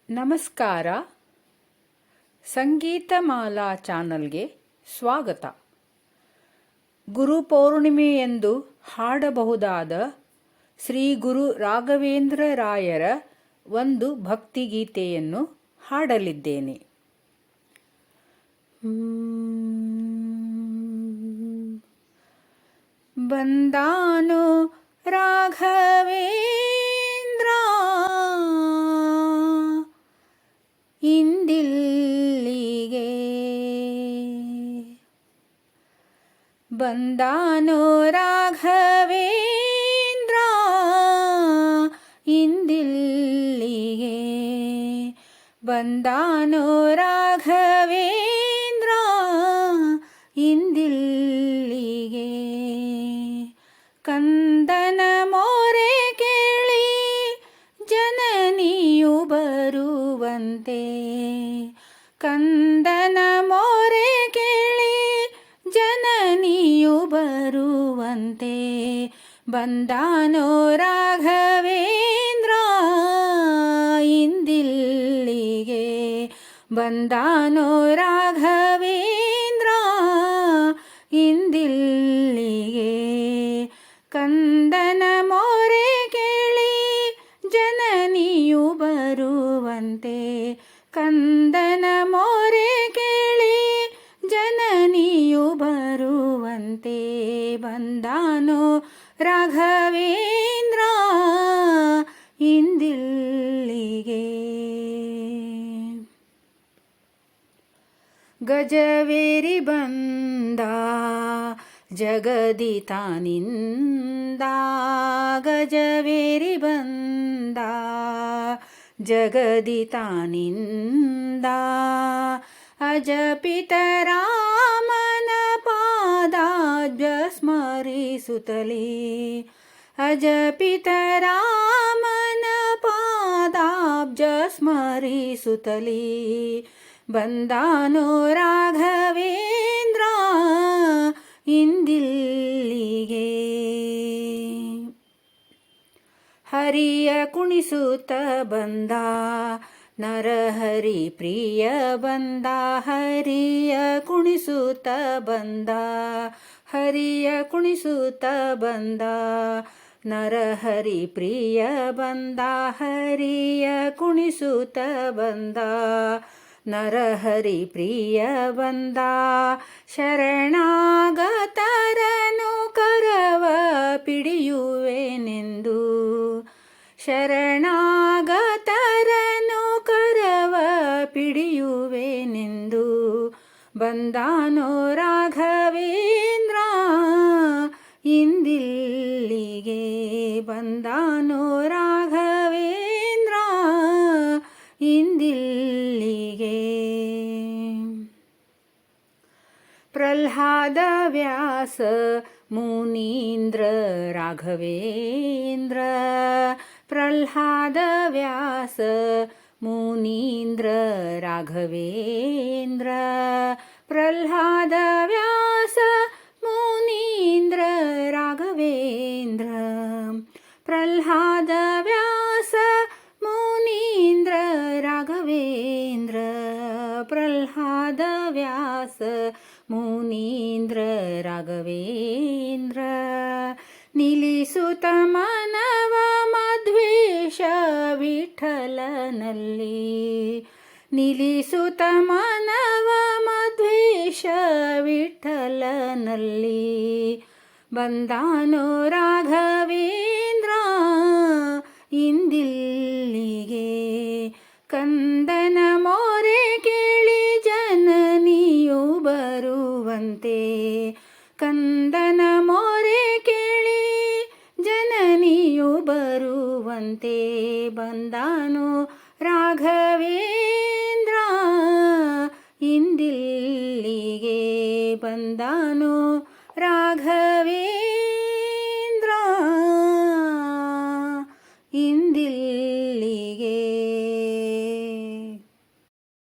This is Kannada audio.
ನಮಸ್ಕಾರ. ಸಂಗೀತಮಾಲಾ ಚಾನಲ್ಗೆ ಸ್ವಾಗತ. ಗುರುಪೌರ್ಣಿಮೆಯಂದು ಹಾಡಬಹುದಾದ ಶ್ರೀ ಗುರು ರಾಘವೇಂದ್ರ ರಾಯರ ಒಂದು ಭಕ್ತಿಗೀತೆಯನ್ನು ಹಾಡಲಿದ್ದೇನೆ. ಬಂದಾನು ರಾಘವೇಂದ್ರ ಇಂದಿಲ್ಲಿಗೆ, ಬಂದಾನು ರಾಘವೇಂದ್ರ ಇಂದಿಲ್ಲಿಗೆ, ಬಂದಾನು ರಾಘವೇಂದ್ರ ಇಂದಿಲ್ಲಿಗೆ. ಕಂದನ ಮೋರೆ ಕೇಳಿ ಜನನಿಯು ಬರುವಂತೆ, ಕಂದನ ಮೋರೆ ಕೇಳಿ ಜನನಿಯು ಬರುವಂತೆ, ಬಂದಾನೋ ರಾಘವೇಂದ್ರ ಇಂದಿಲ್ಲಿಗೆ, ಬಂದಾನೋ ರಾಘವೇಂದ್ರ ಇಂದಿಲ್ಲಿಗೆ. ಕಂದನ ಮೋರೆ ಕೇಳಿ ಜನನಿಯು ಬರುವಂತೆ, ಕಂದನ ಮೋರೆ ಕೇಳಿ ಜನನಿಯು ಬರುವಂತೆ, ಬಂದಾನೋ ರಾಘವೇಂದ್ರ ಇಂದಿಲ್ಲಿಗೆ. ಗಜವೇರಿ ಬಂದ ಜಗದಿತಾನಿಂದ, ಗಜವೇರಿ ಬಂದ ಜಗದಿತಾನಿಂದ, ಅಜಪಿತ ರಾಮನ ಪಾದಾಬ್ಜ ಸ್ಮರಿಸುತ್ತಲೇ, ಅಜಪಿತ ರಾಮನ ಪಾದಾಬ್ಜ ಸ್ಮರಿಸುತ್ತಲೇ, ಬಂದಾನೋ ರಾಘವೇಂದ್ರ ಇಂದಿಲ್ಲಿಗೆ. ಹರಿಯ ಕುಣಿಸುತ್ತ ಬಂದ ನರಹರಿ ಪ್ರಿಯ ಬಂದ, ಹರಿಯ ಕುಣಿಸುತ್ತ ಬಂದ, ಹರಿಯ ಕುಣಿಸುತ್ತ ಬಂದ, ನರಹರಿ ಪ್ರಿಯ ಬಂದ, ಹರಿಯ ಕುಣಿಸುತ್ತ ಬಂದ, ನರಹರಿ ಪ್ರಿಯ ಬಂದ. ಶರಣಾಗತರನು ಕರವ ಪಿಡಿಯುವೆನೆಂದು, ಶರಣಾಗತರನು ಕರವ ಪಿಡಿಯುವೆನೆಂದು, ಬಂದಾನೋ ರಾಘವೇಂದ್ರ ಇಂದಿಲ್ಲಿಗೆ, ಬಂದಾನೋ ರಾಘವೇಂದ್ರ ಇಂದಿಲ್ಲಿಗೆ. ಪ್ರಹ್ಲಾದ ವ್ಯಾಸ ಮುನೀಂದ್ರ ರಾಘವೇಂದ್ರ, ಪ್ರಹ್ಲಾದ ವ್ಯಾಸ ಮುನೀಂದ್ರ ರಾಘವೇಂದ್ರ, ಪ್ರಹ್ಲಾದ ವ್ಯಾಸ ಮುನೀಂದ್ರ ರಾಘವೇಂದ್ರ, ಪ್ರಹ್ಲಾದ ವ್ಯಾಸ ಮುನೀಂದ್ರ ರಾಘವೇಂದ್ರ, ಪ್ರಹ್ಲಾದ ವ್ಯಾಸ ಮುನೀಂದ್ರ ರಾಘವೇಂದ್ರ. ನಿಲ್ಲಿಸುತ್ತ ಮನವ ಮಧ್ವೇಶ ವಿಠಲನಲ್ಲಿ, ನಿಲ್ಲಿಸುತ್ತ ಮನವ ಮಧ್ವೇಶ ವಿಠಲನಲ್ಲಿ, ಬಂದಾನೋ ರಾಘವೇಂದ್ರ ಇಂದಿಲ್ಲಿಗೆ. ಕಂದನ ಮೋರೆ ಕೇಳಿ ಜನನಿಯು ಬರುವಂತೆ, ಕಂದನ ಮೋರೆ ಕೇಳಿ ಜನನಿಯು ಬರುವಂತೆ, ಬಂದಾನೋ ರಾಘವೇಂದ್ರ ಇಂದಿಲ್ಲಿಗೆ, ಬಂದಾನೋ ರಾಘವೇಂದ್ರ